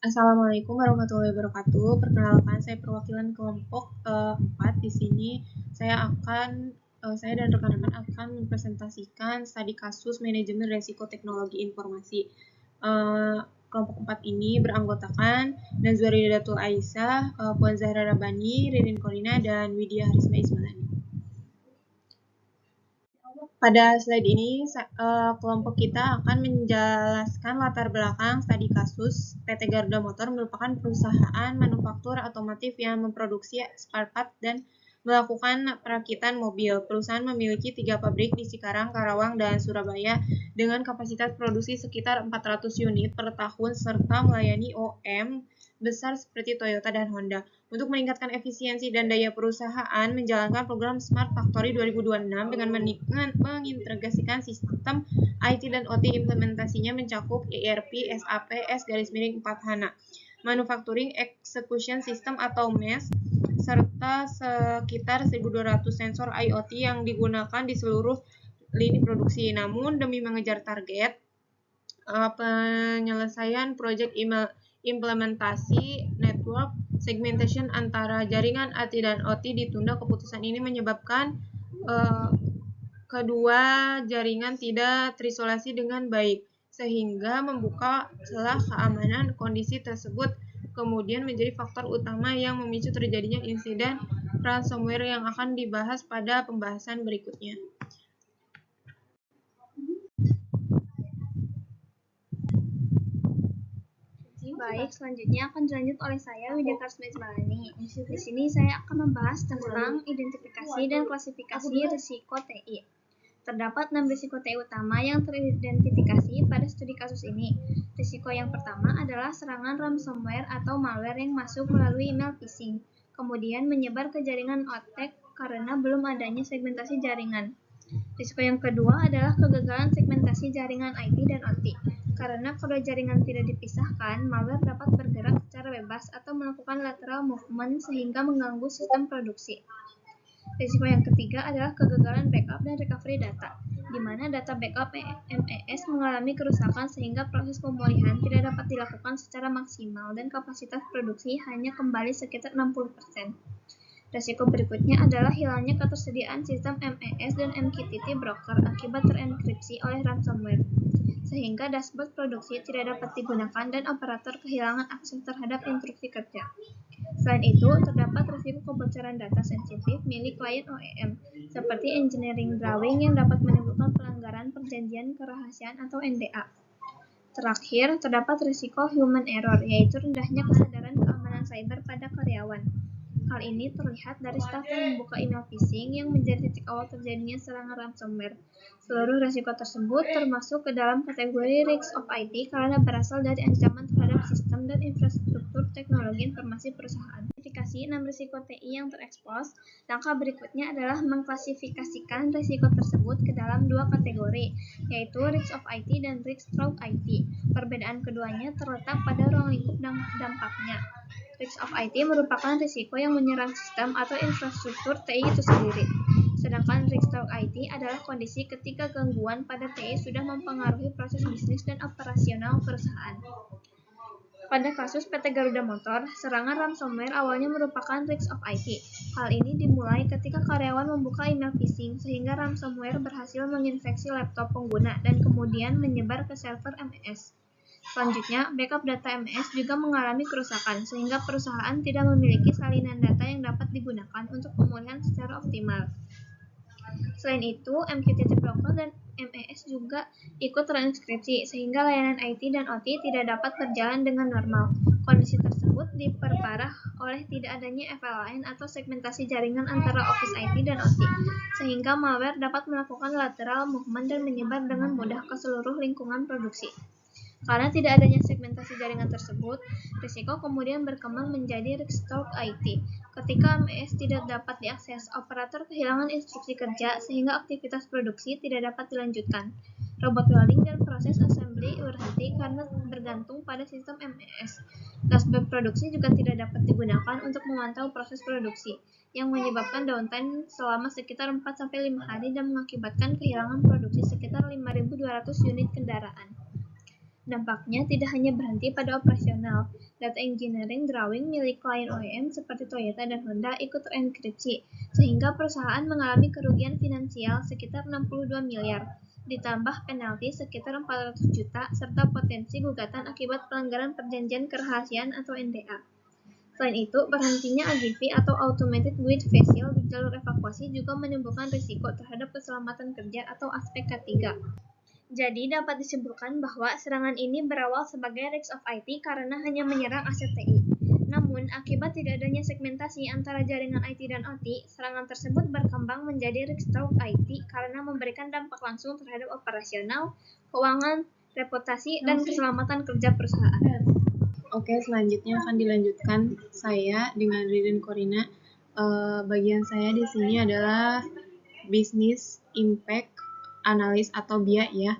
Assalamualaikum warahmatullahi wabarakatuh. Perkenalkan, saya perwakilan kelompok 4. Di sini saya dan rekan-rekan akan mempresentasikan studi kasus manajemen risiko teknologi informasi. Kelompok 4 ini beranggotakan Nazwari Datul Aisyah, Puan Zahra Rabbani, Ririn Korina, dan Widya Harisma Ismailani. Pada slide ini, kelompok kita akan menjelaskan latar belakang studi kasus. PT Garuda Motor merupakan perusahaan manufaktur otomotif yang memproduksi spare part dan melakukan perakitan mobil. Perusahaan memiliki 3 pabrik di Cikarang, Karawang, dan Surabaya dengan kapasitas produksi sekitar 400 unit per tahun serta melayani OEM besar seperti Toyota dan Honda. Untuk meningkatkan efisiensi dan daya perusahaan, menjalankan program Smart Factory 2026 dengan mengintegrasikan sistem IT dan OT. Implementasinya mencakup ERP, SAP, S-4 HANA, Manufacturing Execution System atau MES, serta sekitar 1.200 sensor IoT yang digunakan di seluruh lini produksi. Namun, demi mengejar target, penyelesaian proyek implementasi network segmentation antara jaringan IT dan OT ditunda. Keputusan ini menyebabkan kedua jaringan tidak terisolasi dengan baik, sehingga membuka celah keamanan. Kondisi tersebut kemudian menjadi faktor utama yang memicu terjadinya insiden ransomware yang akan dibahas pada pembahasan berikutnya. Baik, selanjutnya akan dilanjut oleh saya, Widya Harisma Ismailani. Di sini saya akan membahas tentang identifikasi dan klasifikasi risiko TI. Terdapat 6 risiko TI utama yang teridentifikasi pada studi kasus ini. Risiko yang pertama adalah serangan ransomware atau malware yang masuk melalui email phishing, kemudian menyebar ke jaringan attack karena belum adanya segmentasi jaringan. Risiko yang kedua adalah kegagalan segmentasi jaringan IT dan OT. Karena kedua jaringan tidak dipisahkan, malware dapat bergerak secara bebas atau melakukan lateral movement sehingga mengganggu sistem produksi. Risiko yang ketiga adalah kegagalan backup dan recovery data, di mana data backup MES mengalami kerusakan sehingga proses pemulihan tidak dapat dilakukan secara maksimal dan kapasitas produksi hanya kembali sekitar 60%. Risiko berikutnya adalah hilangnya ketersediaan sistem MES dan MQTT broker akibat terenkripsi oleh ransomware, sehingga dashboard produksi tidak dapat digunakan dan operator kehilangan akses terhadap instruksi kerja. Selain itu, terdapat risiko kebocoran data sensitif milik klien OEM, seperti engineering drawing yang dapat menimbulkan pelanggaran perjanjian kerahasiaan atau NDA. Terakhir, terdapat risiko human error, yaitu rendahnya kesadaran keamanan cyber pada karyawan. Hal ini terlihat dari staf yang membuka email phishing yang menjadi titik awal terjadinya serangan ransomware. Seluruh risiko tersebut termasuk ke dalam kategori risk of IT karena berasal dari ancaman terhadap sistem dan infrastruktur teknologi informasi perusahaan. Identifikasi 6 risiko TI yang terekspos, langkah berikutnya adalah mengklasifikasikan risiko tersebut ke dalam 2 kategori, yaitu risk of IT dan risk through IT. Perbedaan keduanya terletak pada ruang lingkup dan dampaknya. Risk of IT merupakan risiko yang menyerang sistem atau infrastruktur TI itu sendiri. Sedangkan risk through IT adalah kondisi ketika gangguan pada TI sudah mempengaruhi proses bisnis dan operasional perusahaan. Pada kasus PT Garuda Motor, serangan ransomware awalnya merupakan risk of IT. Hal ini dimulai ketika karyawan membuka email phishing sehingga ransomware berhasil menginfeksi laptop pengguna dan kemudian menyebar ke server MES. Selanjutnya, backup data MES juga mengalami kerusakan sehingga perusahaan tidak memiliki salinan data yang dapat digunakan untuk pemulihan secara optimal. Selain itu, MQTT broker dan MES juga ikut terenkripsi sehingga layanan IT dan OT tidak dapat berjalan dengan normal. Kondisi tersebut diperparah oleh tidak adanya FLAN atau segmentasi jaringan antara Office IT dan OT, sehingga malware dapat melakukan lateral movement dan menyebar dengan mudah ke seluruh lingkungan produksi. Karena tidak adanya segmentasi jaringan tersebut, risiko kemudian berkembang menjadi risk through IT. Ketika MES tidak dapat diakses, operator kehilangan instruksi kerja sehingga aktivitas produksi tidak dapat dilanjutkan. Robot welding dan proses assembly berhenti karena bergantung pada sistem MES. Dashboard produksi juga tidak dapat digunakan untuk memantau proses produksi, yang menyebabkan downtime selama sekitar 4-5 hari dan mengakibatkan kehilangan produksi sekitar 5.200 unit kendaraan. Dampaknya tidak hanya berhenti pada operasional. Data engineering drawing milik klien OEM seperti Toyota dan Honda ikut terenkripsi, sehingga perusahaan mengalami kerugian finansial sekitar 62 miliar, ditambah penalti sekitar 400 juta, serta potensi gugatan akibat pelanggaran perjanjian kerahasiaan atau NDA. Selain itu, berhentinya AGV atau Automated Guide Vessel di jalur evakuasi juga menimbulkan risiko terhadap keselamatan kerja atau aspek K3. Jadi dapat disimpulkan bahwa serangan ini berawal sebagai risks of IT karena hanya menyerang aset TI. Namun, akibat tidak adanya segmentasi antara jaringan IT dan OT, serangan tersebut berkembang menjadi risk threat IT karena memberikan dampak langsung terhadap operasional, keuangan, reputasi, dan keselamatan kerja perusahaan. Oke, selanjutnya akan dilanjutkan saya dengan Ririn Corina. Bagian saya di sini adalah Business Impact Analis atau BIA ya.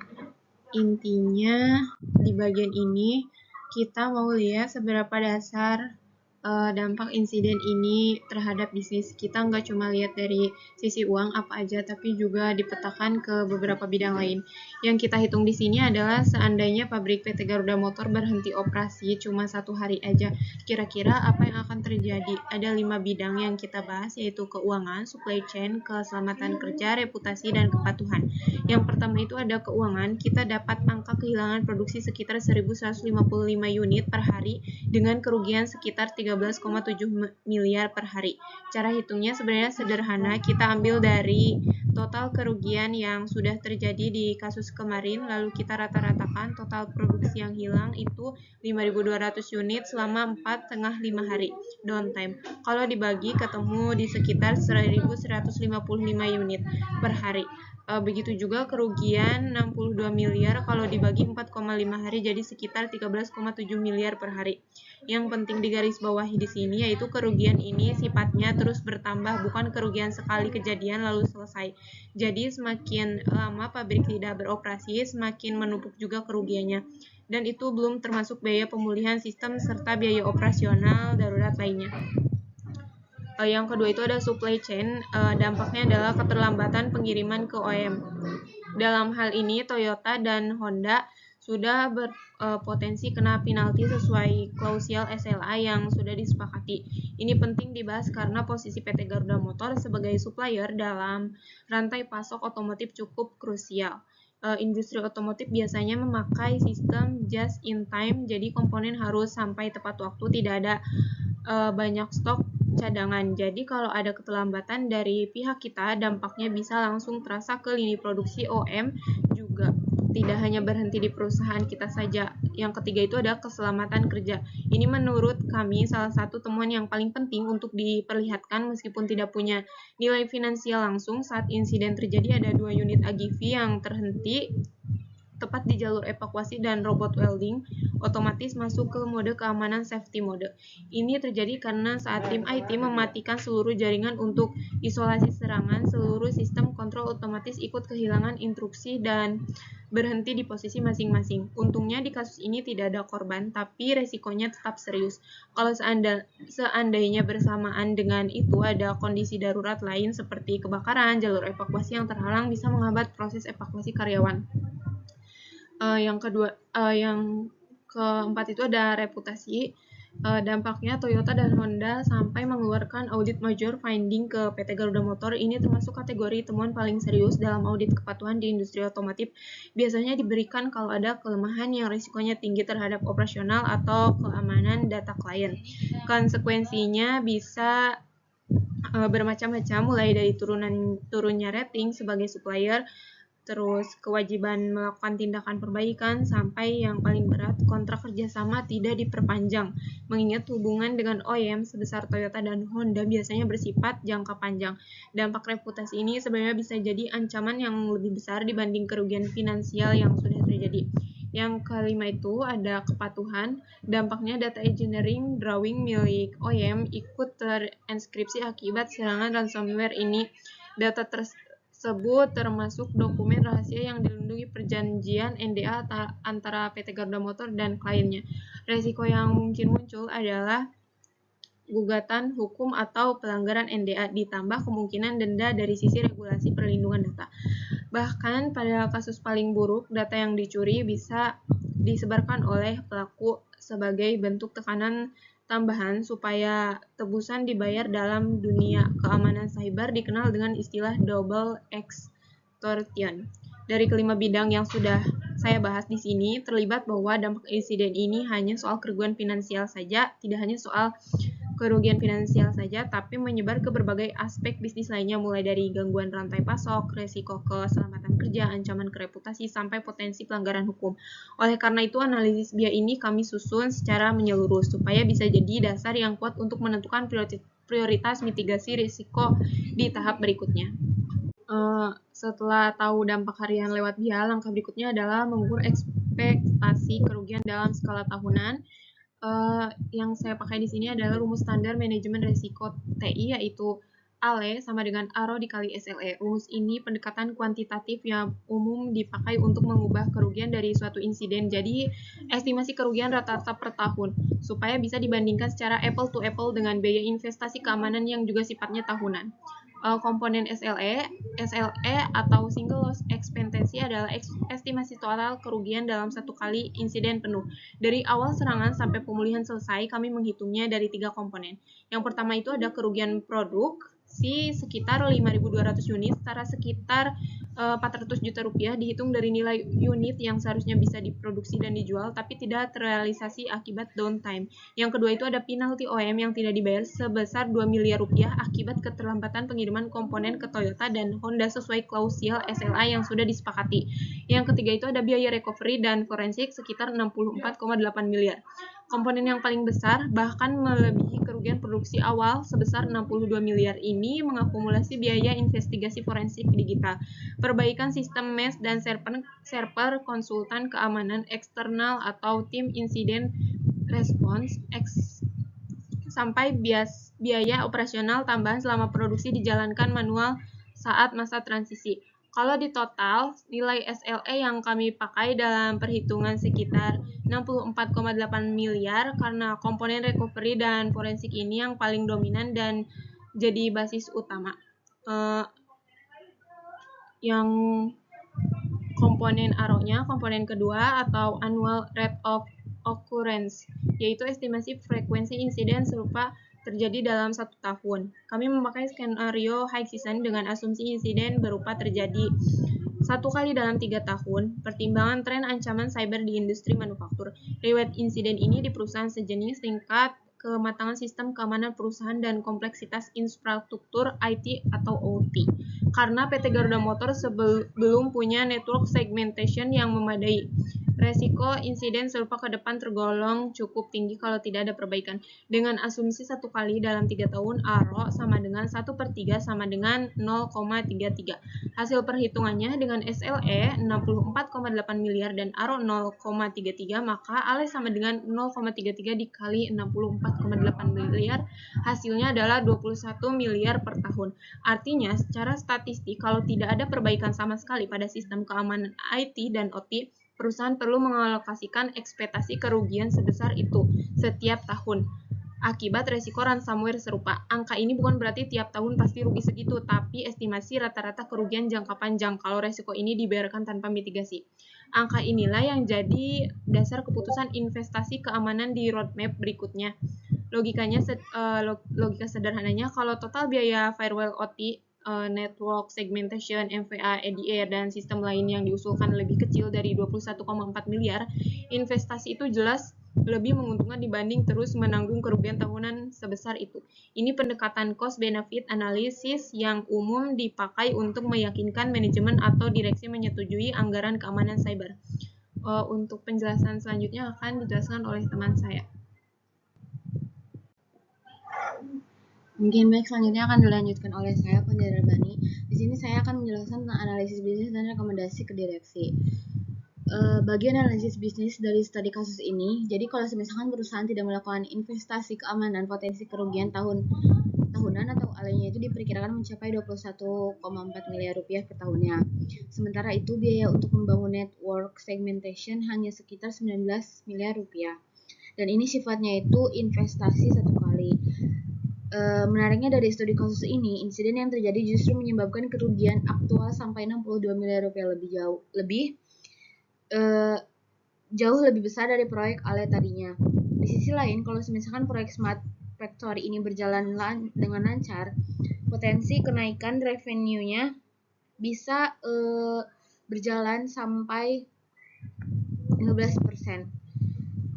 Intinya di bagian ini kita mau lihat seberapa dasar dampak insiden ini terhadap bisnis. Kita nggak cuma lihat dari sisi uang apa aja, tapi juga dipetakan ke beberapa bidang lain. Yang kita hitung di sini adalah seandainya pabrik PT Garuda Motor berhenti operasi cuma 1 hari aja, kira-kira apa yang akan terjadi? Ada 5 bidang yang kita bahas, yaitu keuangan, supply chain, keselamatan kerja, reputasi, dan kepatuhan. Yang pertama itu ada keuangan. Kita dapat angka kehilangan produksi sekitar 1.155 unit per hari dengan kerugian sekitar 13,7 miliar per hari. Cara hitungnya sebenarnya sederhana, kita ambil dari total kerugian yang sudah terjadi di kasus kemarin, lalu kita rata-ratakan total produksi yang hilang itu 5.200 unit selama 4,5 hari downtime. Kalau dibagi ketemu di sekitar 1.155 unit per hari. Begitu juga kerugian 62 miliar kalau dibagi 4,5 hari jadi sekitar 13,7 miliar per hari. Yang penting digarisbawahi di sini yaitu kerugian ini sifatnya terus bertambah, bukan kerugian sekali kejadian lalu selesai. Jadi semakin lama pabrik tidak beroperasi, semakin menumpuk juga kerugiannya. Dan itu belum termasuk biaya pemulihan sistem serta biaya operasional darurat lainnya. Yang kedua itu ada supply chain. Dampaknya adalah keterlambatan pengiriman ke OEM. Dalam hal ini Toyota dan Honda sudah berpotensi kena penalti sesuai klausul SLA yang sudah disepakati. Ini penting dibahas karena posisi PT Garuda Motor sebagai supplier dalam rantai pasok otomotif cukup krusial. Industri otomotif biasanya memakai sistem just in time, jadi komponen harus sampai tepat waktu, tidak ada banyak stok cadangan. Jadi kalau ada keterlambatan dari pihak kita, dampaknya bisa langsung terasa ke lini produksi OEM juga. Tidak hanya berhenti di perusahaan kita saja. Yang ketiga itu ada keselamatan kerja. Ini menurut kami salah satu temuan yang paling penting untuk diperlihatkan meskipun tidak punya nilai finansial langsung. Saat insiden terjadi ada 2 unit AGV yang terhenti tepat di jalur evakuasi dan robot welding otomatis masuk ke mode keamanan safety mode. Ini terjadi karena saat tim IT mematikan seluruh jaringan untuk isolasi serangan, seluruh sistem kontrol otomatis ikut kehilangan instruksi dan berhenti di posisi masing-masing. Untungnya di kasus ini tidak ada korban, tapi resikonya tetap serius. Kalau seandainya bersamaan dengan itu ada kondisi darurat lain seperti kebakaran, jalur evakuasi yang terhalang bisa menghambat proses evakuasi karyawan. Yang keempat itu ada reputasi. Dampaknya Toyota dan Honda sampai mengeluarkan audit major finding ke PT Garuda Motor. Ini termasuk kategori temuan paling serius dalam audit kepatuhan di industri otomotif. Biasanya diberikan kalau ada kelemahan yang risikonya tinggi terhadap operasional atau keamanan data klien. Konsekuensinya bisa bermacam-macam, mulai dari turunnya rating sebagai supplier, terus kewajiban melakukan tindakan perbaikan, sampai yang paling berat, kontrak kerjasama tidak diperpanjang. Mengingat hubungan dengan OEM sebesar Toyota dan Honda biasanya bersifat jangka panjang. Dampak reputasi ini sebenarnya bisa jadi ancaman yang lebih besar dibanding kerugian finansial yang sudah terjadi. Yang kelima itu ada kepatuhan. Dampaknya data engineering drawing milik OEM ikut terenskripsi akibat serangan ransomware ini. Data tersebut termasuk dokumen rahasia yang dilindungi perjanjian NDA antara PT Garuda Motor dan kliennya. Resiko yang mungkin muncul adalah gugatan hukum atau pelanggaran NDA ditambah kemungkinan denda dari sisi regulasi perlindungan data. Bahkan pada kasus paling buruk, data yang dicuri bisa disebarkan oleh pelaku sebagai bentuk tekanan tambahan supaya tebusan dibayar. Dalam dunia keamanan cyber dikenal dengan istilah double extortion. Dari kelima bidang yang sudah saya bahas di sini, terlibat bahwa dampak insiden ini hanya soal kerugian finansial saja, tidak hanya soal kerugian finansial saja, tapi menyebar ke berbagai aspek bisnis lainnya, mulai dari gangguan rantai pasok, resiko keselamatan kerja, ancaman ke reputasi, sampai potensi pelanggaran hukum. Oleh karena itu, analisis biaya ini kami susun secara menyeluruh, supaya bisa jadi dasar yang kuat untuk menentukan prioritas mitigasi risiko di tahap berikutnya. Setelah tahu dampak harian lewat biaya, langkah berikutnya adalah mengukur ekspektasi kerugian dalam skala tahunan. Yang saya pakai di sini adalah rumus standar manajemen risiko TI, yaitu ALE sama dengan ARO dikali SLE. Rumus ini pendekatan kuantitatif yang umum dipakai untuk mengubah kerugian dari suatu insiden jadi estimasi kerugian rata-rata per tahun, supaya bisa dibandingkan secara apple to apple dengan biaya investasi keamanan yang juga sifatnya tahunan. Komponen SLE atau single loss expectancy adalah estimasi total kerugian dalam satu kali insiden penuh. Dari awal serangan sampai pemulihan selesai, kami menghitungnya dari 3 komponen. Yang pertama itu ada kerugian produksi sekitar 5.200 unit, setara sekitar 400 juta rupiah, dihitung dari nilai unit yang seharusnya bisa diproduksi dan dijual, tapi tidak terrealisasi akibat downtime. Yang kedua itu ada penalti OEM yang tidak dibayar sebesar 2 miliar rupiah akibat keterlambatan pengiriman komponen ke Toyota dan Honda sesuai klausul SLA yang sudah disepakati. Yang ketiga itu ada biaya recovery dan forensik sekitar 64,8 miliar. Komponen yang paling besar, bahkan melebihi kerugian produksi awal sebesar 62 miliar ini mengakumulasi biaya investigasi forensik digital, perbaikan sistem mesh dan server konsultan keamanan eksternal atau tim insiden response, sampai biaya operasional tambahan selama produksi dijalankan manual saat masa transisi. Kalau di total, nilai SLE yang kami pakai dalam perhitungan sekitar 64,8 miliar karena komponen recovery dan forensik ini yang paling dominan dan jadi basis utama. Yang komponen ARO-nya, komponen kedua atau annual rate of occurrence, yaitu estimasi frekuensi insiden serupa terjadi dalam 1 tahun. Kami memakai skenario high season dengan asumsi insiden berupa terjadi 1 kali dalam 3 tahun, pertimbangan tren ancaman cyber di industri manufaktur, riwayat insiden ini di perusahaan sejenis, tingkat kematangan sistem keamanan perusahaan, dan kompleksitas infrastruktur IT atau OT. Karena PT Garuda Motor belum punya network segmentation yang memadai, resiko insiden serupa ke depan tergolong cukup tinggi kalau tidak ada perbaikan. Dengan asumsi 1 kali dalam 3 tahun, ARO sama dengan 1/3 sama dengan 0,33. Hasil perhitungannya dengan SLE 64,8 miliar dan ARO 0,33, maka ALE sama dengan 0,33 dikali 64,8 miliar, hasilnya adalah 21 miliar per tahun. Artinya, secara statistik, kalau tidak ada perbaikan sama sekali pada sistem keamanan IT dan OT, perusahaan perlu mengalokasikan ekspektasi kerugian sebesar itu setiap tahun akibat resiko ransomware serupa. Angka ini bukan berarti tiap tahun pasti rugi segitu, tapi estimasi rata-rata kerugian jangka panjang kalau resiko ini dibiarkan tanpa mitigasi. Angka inilah yang jadi dasar keputusan investasi keamanan di roadmap berikutnya. Logika sederhananya, kalau total biaya firewall OT, network segmentation, MVA, EDR, dan sistem lain yang diusulkan lebih kecil dari 21,4 miliar, investasi itu jelas lebih menguntungkan dibanding terus menanggung kerugian tahunan sebesar itu. Ini pendekatan cost-benefit analysis yang umum dipakai untuk meyakinkan manajemen atau direksi menyetujui anggaran keamanan cyber. Untuk penjelasan selanjutnya akan dijelaskan oleh teman saya. Mungkin baik, selanjutnya akan dilanjutkan oleh saya, Penjara Bani. Di sini saya akan menjelaskan tentang analisis bisnis dan rekomendasi ke direksi. Bagian analisis bisnis dari studi kasus ini, jadi kalau misalkan perusahaan tidak melakukan investasi keamanan, potensi kerugian tahunan atau ALE-nya itu diperkirakan mencapai 21,4 miliar rupiah per tahunnya. Sementara itu biaya untuk membangun network segmentation hanya sekitar 19 miliar rupiah. Dan ini sifatnya itu investasi 1 kali. Menariknya dari studi kasus ini, insiden yang terjadi justru menyebabkan kerugian aktual sampai 62 miliar rupiah lebih jauh lebih besar dari proyek Ale tadinya. Di sisi lain, kalau misalkan proyek Smart Factory ini berjalan dengan lancar, potensi kenaikan revenue-nya bisa berjalan sampai 15%.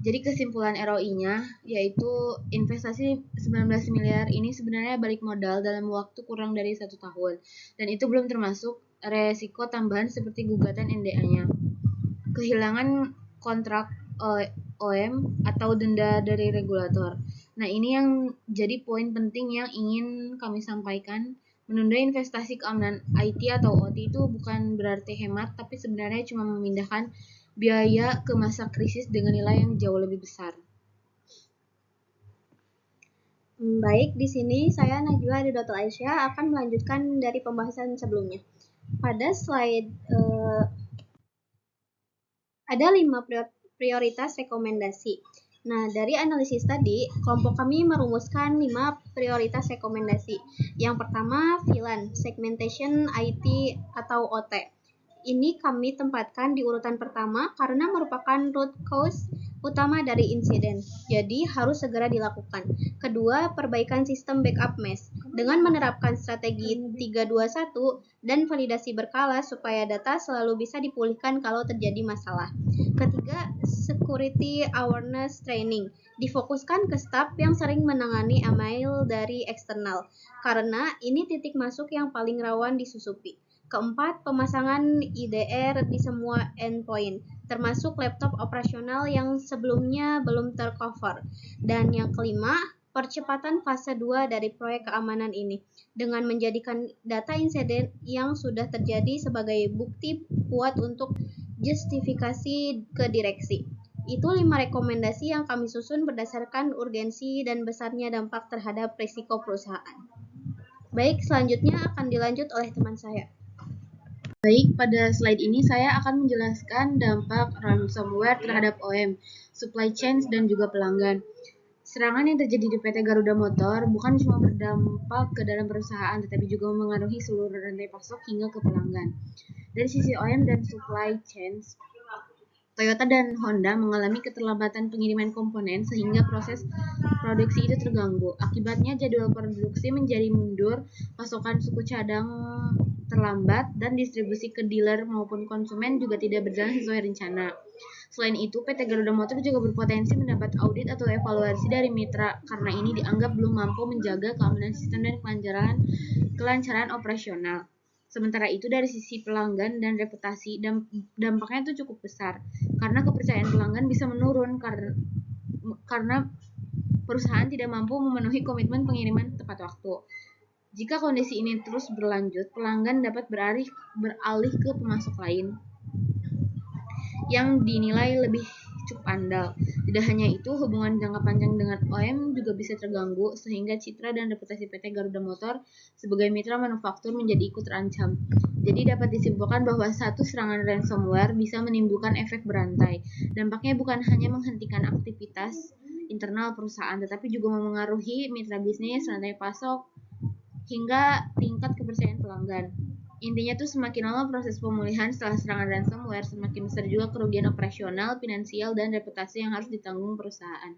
Jadi kesimpulan ROI-nya yaitu investasi 19 miliar ini sebenarnya balik modal dalam waktu kurang dari 1 tahun. Dan itu belum termasuk resiko tambahan seperti gugatan NDA-nya, kehilangan kontrak OM atau denda dari regulator. Nah, ini yang jadi poin penting yang ingin kami sampaikan. Menunda investasi keamanan IT atau OT itu bukan berarti hemat, tapi sebenarnya cuma memindahkan biaya ke masa krisis dengan nilai yang jauh lebih besar. Baik, di sini saya Najwa Ridoto Aisyah akan melanjutkan dari pembahasan sebelumnya. Pada slide ada 5 prioritas rekomendasi. Nah, dari analisis tadi, kelompok kami merumuskan 5 prioritas rekomendasi. Yang pertama, VLAN, Segmentation IT atau OT. Ini kami tempatkan di urutan pertama karena merupakan root cause utama dari insiden, jadi harus segera dilakukan. Kedua, perbaikan sistem backup mesh dengan menerapkan strategi 321 dan validasi berkala supaya data selalu bisa dipulihkan kalau terjadi masalah. Ketiga, security awareness training, difokuskan ke staf yang sering menangani email dari eksternal, karena ini titik masuk yang paling rawan disusupi. Keempat, pemasangan IDR di semua endpoint, termasuk laptop operasional yang sebelumnya belum tercover. Dan yang kelima, percepatan fase 2 dari proyek keamanan ini, dengan menjadikan data insiden yang sudah terjadi sebagai bukti kuat untuk justifikasi ke direksi. Itu 5 rekomendasi yang kami susun berdasarkan urgensi dan besarnya dampak terhadap risiko perusahaan. Baik, selanjutnya akan dilanjut oleh teman saya. Baik, pada slide ini saya akan menjelaskan dampak ransomware terhadap OM, supply chain, dan juga pelanggan. Serangan yang terjadi di PT Garuda Motor bukan cuma berdampak ke dalam perusahaan, tetapi juga mempengaruhi seluruh rantai pasok hingga ke pelanggan. Dari sisi OM dan supply chain, Toyota dan Honda mengalami keterlambatan pengiriman komponen sehingga proses produksi itu terganggu. Akibatnya jadwal produksi menjadi mundur, pasokan suku cadang terlambat, dan distribusi ke dealer maupun konsumen juga tidak berjalan sesuai rencana. Selain itu, PT Garuda Motor juga berpotensi mendapat audit atau evaluasi dari mitra karena ini dianggap belum mampu menjaga keamanan sistem dan kelancaran operasional. Sementara itu dari sisi pelanggan dan reputasi, dampaknya itu cukup besar karena kepercayaan pelanggan bisa menurun karena perusahaan tidak mampu memenuhi komitmen pengiriman tepat waktu. Jika kondisi ini terus berlanjut, pelanggan dapat beralih ke pemasok lain yang dinilai lebih cukup andal. Tidak hanya itu, hubungan jangka panjang dengan OEM juga bisa terganggu sehingga citra dan reputasi PT Garuda Motor sebagai mitra manufaktur menjadi ikut terancam. Jadi dapat disimpulkan bahwa satu serangan ransomware bisa menimbulkan efek berantai. Dampaknya bukan hanya menghentikan aktivitas internal perusahaan, tetapi juga memengaruhi mitra bisnis, rantai pasok, hingga tingkat kepercayaan pelanggan. Intinya tuh semakin lama proses pemulihan setelah serangan ransomware, semakin besar juga kerugian operasional, finansial, dan reputasi yang harus ditanggung perusahaan.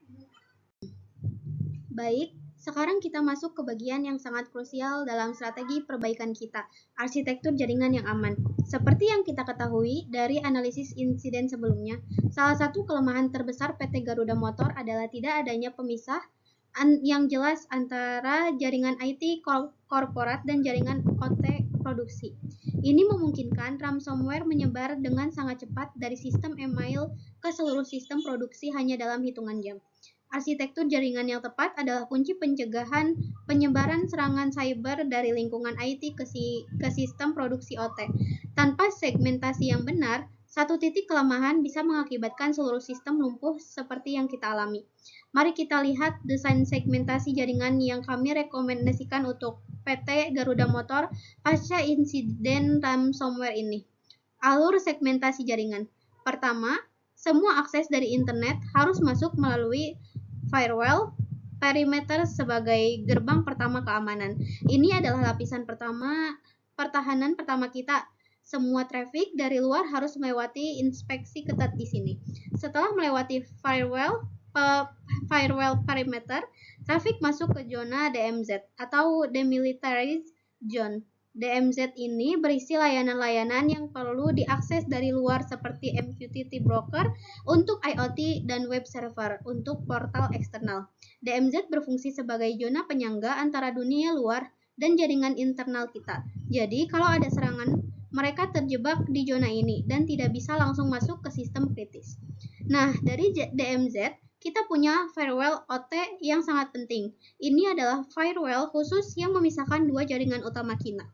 Baik, sekarang kita masuk ke bagian yang sangat krusial dalam strategi perbaikan kita, arsitektur jaringan yang aman. Seperti yang kita ketahui dari analisis insiden sebelumnya, salah satu kelemahan terbesar PT Garuda Motor adalah tidak adanya pemisah yang jelas antara jaringan IT korporat dan jaringan OT produksi. Ini memungkinkan ransomware menyebar dengan sangat cepat dari sistem email ke seluruh sistem produksi hanya dalam hitungan jam. Arsitektur jaringan yang tepat adalah kunci pencegahan penyebaran serangan cyber dari lingkungan IT ke sistem produksi OT. Tanpa segmentasi yang benar, satu titik kelemahan bisa mengakibatkan seluruh sistem lumpuh seperti yang kita alami. Mari kita lihat desain segmentasi jaringan yang kami rekomendasikan untuk PT Garuda Motor pasca insiden ransomware ini. Alur segmentasi jaringan. Pertama, semua akses dari internet harus masuk melalui firewall perimeter sebagai gerbang pertama keamanan. Ini adalah lapisan pertahanan pertama kita. Semua traffic dari luar harus melewati inspeksi ketat di sini. Setelah melewati firewall perimeter, traffic masuk ke zona DMZ atau Demilitarized Zone. DMZ ini berisi layanan-layanan yang perlu diakses dari luar seperti MQTT broker untuk IoT dan web server untuk portal eksternal. DMZ berfungsi sebagai zona penyangga antara dunia luar dan jaringan internal kita. Jadi, kalau ada serangan, mereka terjebak di zona ini dan tidak bisa langsung masuk ke sistem kritis. Nah, dari DMZ, kita punya firewall OT yang sangat penting. Ini adalah firewall khusus yang memisahkan dua jaringan utama kita.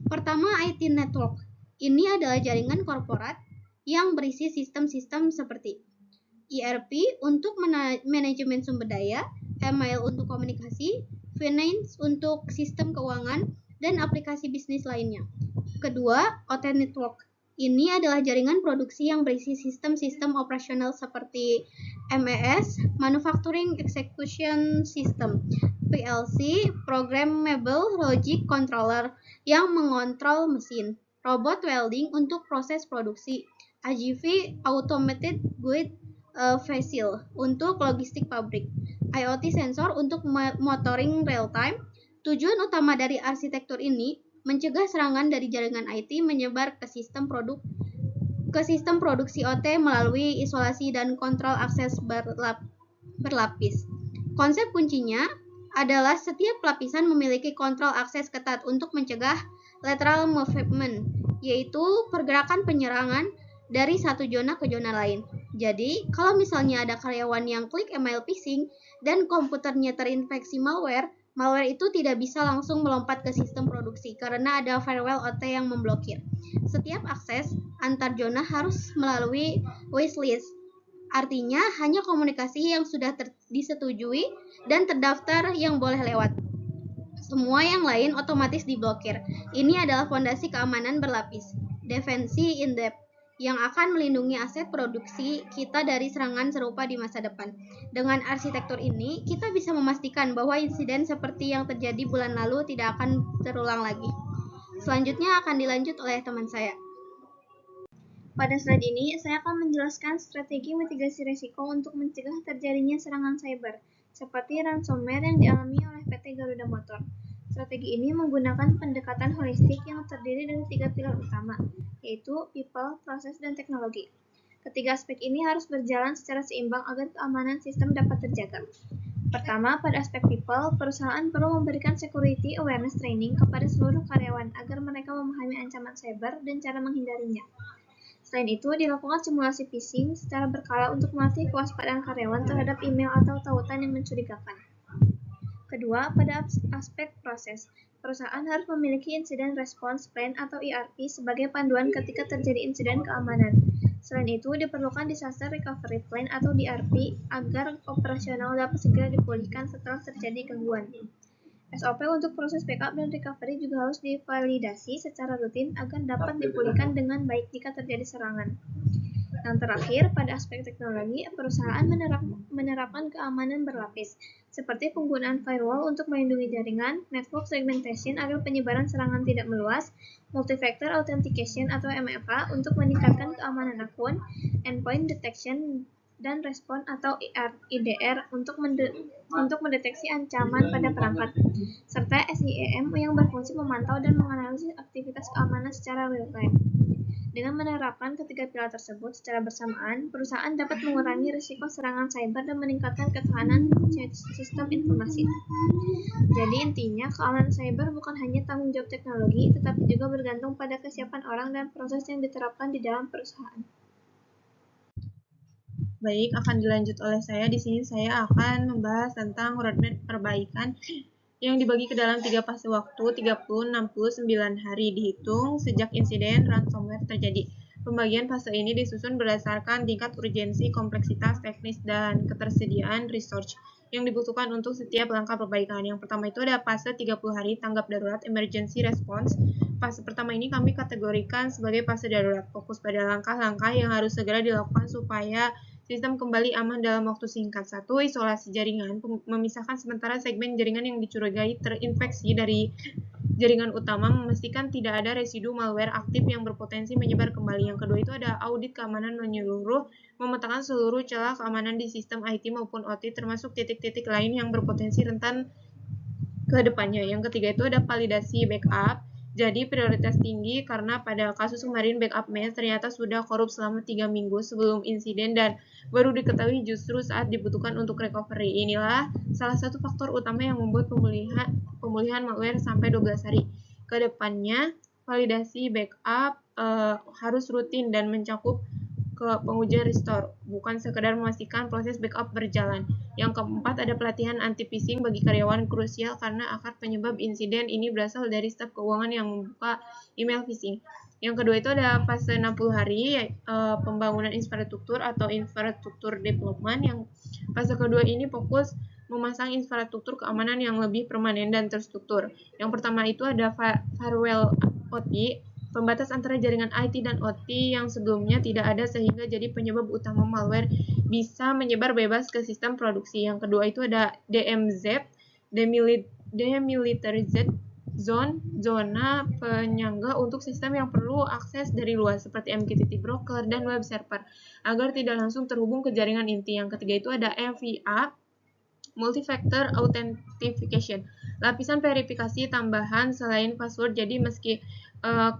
Pertama, IT network. Ini adalah jaringan korporat yang berisi sistem-sistem seperti ERP untuk manajemen sumber daya, email untuk komunikasi, finance untuk sistem keuangan, dan aplikasi bisnis lainnya. Kedua, OT network. Ini adalah jaringan produksi yang berisi sistem-sistem operasional seperti MES, Manufacturing Execution System, PLC, Programmable Logic Controller yang mengontrol mesin, robot welding untuk proses produksi, AGV Automated Goods Vessel untuk logistik pabrik, IoT sensor untuk monitoring real time. Tujuan utama dari arsitektur ini mencegah serangan dari jaringan IT menyebar ke sistem produksi OT melalui isolasi dan kontrol akses berlapis. Konsep kuncinya adalah setiap lapisan memiliki kontrol akses ketat untuk mencegah lateral movement, yaitu pergerakan penyerangan dari satu zona ke zona lain. Jadi, kalau misalnya ada karyawan yang klik email phishing dan komputernya terinfeksi malware itu tidak bisa langsung melompat ke sistem produksi karena ada firewall OT yang memblokir. Setiap akses antar zona harus melalui wishlist. Artinya, hanya komunikasi yang sudah disetujui dan terdaftar yang boleh lewat. Semua yang lain otomatis diblokir. Ini adalah fondasi keamanan berlapis, defensi in-depth, yang akan melindungi aset produksi kita dari serangan serupa di masa depan. Dengan arsitektur ini, kita bisa memastikan bahwa insiden seperti yang terjadi bulan lalu tidak akan terulang lagi. Selanjutnya akan dilanjut oleh teman saya. Pada slide ini, saya akan menjelaskan strategi mitigasi risiko untuk mencegah terjadinya serangan cyber, seperti ransomware yang dialami oleh PT Garuda Motor. Strategi ini menggunakan pendekatan holistik yang terdiri dari 3 pilar utama, yaitu people, proses, dan teknologi. Ketiga aspek ini harus berjalan secara seimbang agar keamanan sistem dapat terjaga. Pertama, pada aspek people, perusahaan perlu memberikan security awareness training kepada seluruh karyawan agar mereka memahami ancaman cyber dan cara menghindarinya. Selain itu, dilakukan simulasi phishing secara berkala untuk melatih kewaspadaan karyawan terhadap email atau tautan yang mencurigakan. Kedua, pada aspek proses, perusahaan harus memiliki Incident Response Plan atau IRP sebagai panduan ketika terjadi insiden keamanan. Selain itu, diperlukan Disaster Recovery Plan atau DRP agar operasional dapat segera dipulihkan setelah terjadi gangguan. SOP untuk proses backup dan recovery juga harus divalidasi secara rutin agar dapat dipulihkan dengan baik jika terjadi serangan. Yang terakhir, pada aspek teknologi, perusahaan menerapkan keamanan berlapis, seperti penggunaan firewall untuk melindungi jaringan, network segmentation agar penyebaran serangan tidak meluas, multi-factor authentication atau MFA untuk meningkatkan keamanan akun, endpoint detection dan respon atau IDR untuk mendeteksi ancaman pada perangkat, serta SIEM yang berfungsi memantau dan menganalisis aktivitas keamanan secara real-time. Dengan menerapkan ketiga pilar tersebut secara bersamaan, perusahaan dapat mengurangi risiko serangan cyber dan meningkatkan ketahanan sistem informasi. Jadi intinya, keamanan cyber bukan hanya tanggung jawab teknologi, tetapi juga bergantung pada kesiapan orang dan proses yang diterapkan di dalam perusahaan. Baik, akan dilanjut oleh saya. Di sini saya akan membahas tentang roadmap perbaikan yang dibagi ke dalam 3 fase waktu, 30, 60, 9 hari dihitung sejak insiden ransomware terjadi. Pembagian fase ini disusun berdasarkan tingkat urgensi, kompleksitas, teknis, dan ketersediaan resource yang dibutuhkan untuk setiap langkah perbaikan. Yang pertama itu ada fase 30 hari tanggap darurat, emergency response. Fase pertama ini kami kategorikan sebagai fase darurat, fokus pada langkah-langkah yang harus segera dilakukan supaya sistem kembali aman dalam waktu singkat. 1. Isolasi jaringan, memisahkan sementara segmen jaringan yang dicurigai terinfeksi dari jaringan utama, memastikan tidak ada residu malware aktif yang berpotensi menyebar kembali. Yang kedua itu ada audit keamanan menyeluruh, memetakan seluruh celah keamanan di sistem IT maupun OT, termasuk titik-titik lain yang berpotensi rentan ke depannya. Yang ketiga itu ada validasi backup. Jadi prioritas tinggi karena pada kasus kemarin backup mail ternyata sudah korup selama 3 minggu sebelum insiden dan baru diketahui justru saat dibutuhkan untuk recovery. Inilah salah satu faktor utama yang membuat pemulihan malware sampai 12 hari. Kedepannya validasi backup harus rutin dan mencakup ke pengujian restore, bukan sekedar memastikan proses backup berjalan. Yang keempat ada pelatihan anti-phishing bagi karyawan krusial karena akar penyebab insiden ini berasal dari staf keuangan yang membuka email phishing. Yang kedua itu ada fase 60 hari pembangunan infrastruktur atau infrastruktur development. Yang fase kedua ini fokus memasang infrastruktur keamanan yang lebih permanen dan terstruktur. Yang pertama itu ada firewall OT, pembatas antara jaringan IT dan OT yang sebelumnya tidak ada sehingga jadi penyebab utama malware bisa menyebar bebas ke sistem produksi. Yang kedua itu ada DMZ, Demilitarized Zone, zona penyangga untuk sistem yang perlu akses dari luar seperti MQTT broker dan web server agar tidak langsung terhubung ke jaringan inti. Yang ketiga itu ada MVA, Multi-Factor Authentication, lapisan verifikasi tambahan selain password. Jadi meski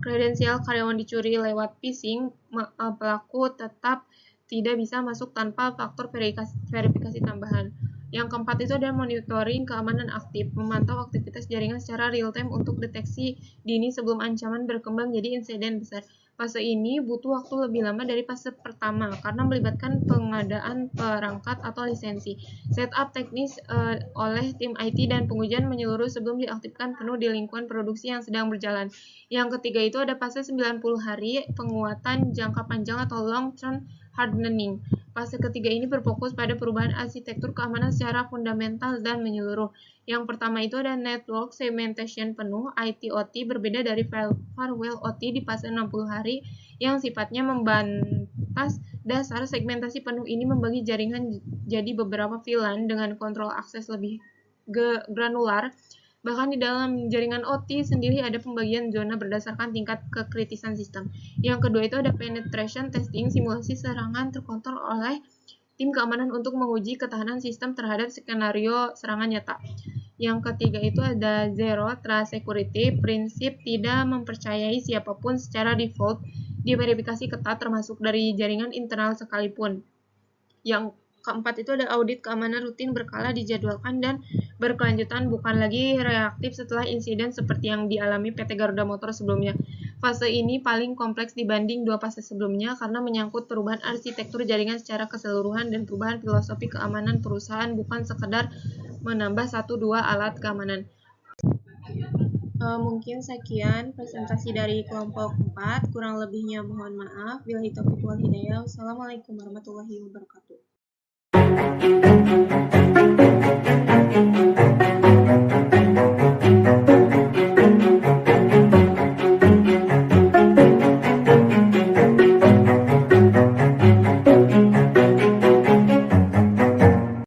kredensial karyawan dicuri lewat phishing, pelaku tetap tidak bisa masuk tanpa faktor verifikasi tambahan. Yang keempat itu ada monitoring keamanan aktif, memantau aktivitas jaringan secara real time untuk deteksi dini sebelum ancaman berkembang jadi insiden besar. Fase ini butuh waktu lebih lama dari fase pertama karena melibatkan pengadaan perangkat atau lisensi, setup teknis oleh tim IT dan pengujian menyeluruh sebelum diaktifkan penuh di lingkungan produksi yang sedang berjalan. Yang ketiga itu ada fase 90 hari penguatan jangka panjang atau long term hardening. Fase ketiga ini berfokus pada perubahan arsitektur keamanan secara fundamental dan menyeluruh. Yang pertama itu ada network segmentation penuh IT/OT, berbeda dari firewall OT di fase 60 hari yang sifatnya membantas. Dasar segmentasi penuh ini membagi jaringan jadi beberapa VLAN dengan kontrol akses lebih granular. Bahkan di dalam jaringan OT sendiri ada pembagian zona berdasarkan tingkat kekritisan sistem. Yang kedua itu ada penetration testing, simulasi serangan terkontrol oleh tim keamanan untuk menguji ketahanan sistem terhadap skenario serangan nyata. Yang ketiga itu ada Zero Trust Security, prinsip tidak mempercayai siapapun secara default, diverifikasi ketat termasuk dari jaringan internal sekalipun. Yang keempat itu ada audit keamanan rutin berkala, dijadwalkan dan berkelanjutan, bukan lagi reaktif setelah insiden seperti yang dialami PT Garuda Motor sebelumnya. Fase ini paling kompleks dibanding dua fase sebelumnya karena menyangkut perubahan arsitektur jaringan secara keseluruhan dan perubahan filosofi keamanan perusahaan, bukan sekedar menambah 1-2 alat keamanan. Mungkin sekian presentasi dari kelompok 4, kurang lebihnya mohon maaf. Billahi taufiq wal hidayah. Wassalamualaikum warahmatullahi wabarakatuh.